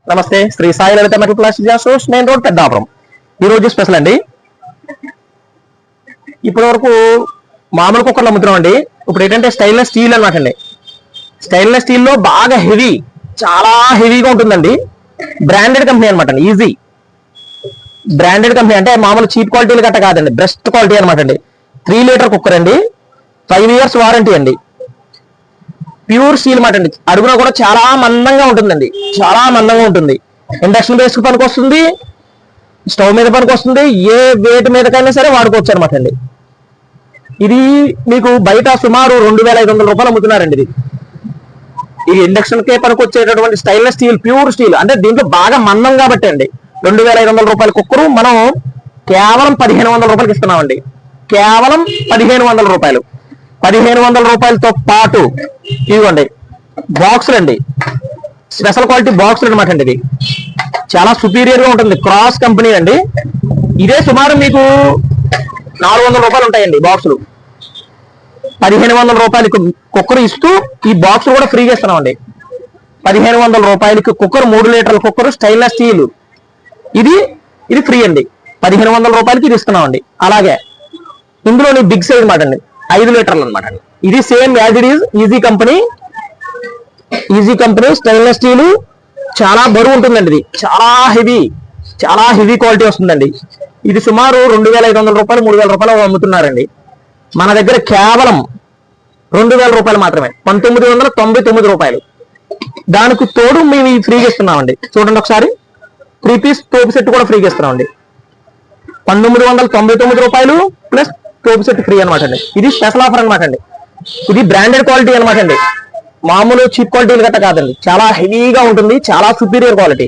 నమస్తే, Sri Sai Lalitha metal plastic gas main road Peddapuram. ఈ రోజు స్పెషల్ అండి. ఇప్పటి వరకు మామూలు కుక్కర్లు అమ్ముతున్నాం అండి. ఇప్పుడు ఏంటంటే స్టెయిన్లెస్ స్టీల్ అనమాట అండి. స్టెయిన్లెస్ స్టీల్ లో బాగా హెవీ, చాలా హెవీగా ఉంటుందండి. బ్రాండెడ్ కంపెనీ అనమాట అండి. ఈజీ బ్రాండెడ్ కంపెనీ అంటే మామూలు చీప్ క్వాలిటీలు గట్ట కాదండి, బెస్ట్ క్వాలిటీ అనమాట అండి. 3 లీటర్ కుక్కర్ అండి, 5 years వారంటీ అండి. ప్యూర్ స్టీల్ మాట అండి. అడుగున కూడా చాలా మందంగా ఉంటుందండి, చాలా మందంగా ఉంటుంది. ఇండక్షన్ బేస్ పనికి వస్తుంది, స్టవ్ మీద పనికి వస్తుంది, ఏ వేటి మీదకైనా సరే వాడుకోవచ్చు అనమాట అండి. ఇది మీకు బయట సుమారు 2,500 రూపాయలు అమ్ముతున్నారండి. ఇది ఇండక్షన్ కే పనికి వచ్చేటటువంటి స్టెయిన్లెస్ స్టీల్, ప్యూర్ స్టీల్ అంటే దీంట్లో బాగా మందం కాబట్టి అండి 2,500 రూపాయల కుక్కరు మనం కేవలం 1,500 రూపాయలకి ఇస్తున్నామండి. కేవలం 1,500 రూపాయలు. 1,500 రూపాయలతో పాటు ఇవ్వండి బాక్సులు అండి, స్పెషల్ క్వాలిటీ బాక్సులు అనమాట అండి. ఇది చాలా సుపీరియర్ గా ఉంటుంది, క్రాస్ కంపెనీ అండి. ఇదే సుమారు మీకు 400 రూపాయలు ఉంటాయండి బాక్సులు. 1,500 రూపాయలకి కుక్కర్ ఇస్తూ ఈ బాక్స్ కూడా ఫ్రీగా ఇస్తున్నామండి. 1,500 రూపాయలకి కుక్కర్, 3 లీటర్ల కుక్కర్, స్టెయిన్లెస్ స్టీల్, ఇది ఫ్రీ అండి. 1,500 రూపాయలకి ఇది ఇస్తున్నామండి. అలాగే ఇందులోని బిగ్ సైజ్ మాట అండి, 5 లీటర్లు అనమాట అండి. ఇది same as it is easy company stainless steel. చాలా బరువు ఉంటుందండి. ఇది చాలా హెవీ క్వాలిటీ వస్తుందండి. ఇది సుమారు 2,500 రూపాయలు, 3,000 రూపాయలు అమ్ముతున్నారండి. మన దగ్గర కేవలం 2,000 రూపాయలు మాత్రమే, 1,999 రూపాయలు. దానికి తోడు మేము ఈ ఫ్రీగా ఇస్తున్నామండి. చూడండి ఒకసారి, 3 పీస్ తోపు సెట్ కూడా ఫ్రీగా ఇస్తున్నామండి. 1,999 రూపాయలు ప్లస్ తోపు సెట్ ఫ్రీ అనమాట అండి. ఇది స్పెషల్ ఆఫర్ అనమాట అండి. ఇది బ్రాండెడ్ క్వాలిటీ అనమాట అండి, మామూలు చీప్ క్వాలిటీలు గట్ట కాదండి. చాలా హెవీగా ఉంటుంది, చాలా సుపీరియర్ క్వాలిటీ.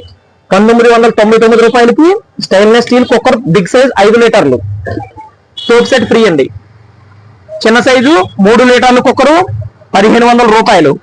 1,999 రూపాయలకి stainless steel cooker, big size 5 లీటర్లు, సోప్ సెట్ ఫ్రీ అండి. చిన్న సైజు 3 లీటర్ల కుక్కరు 1,500 రూపాయలు.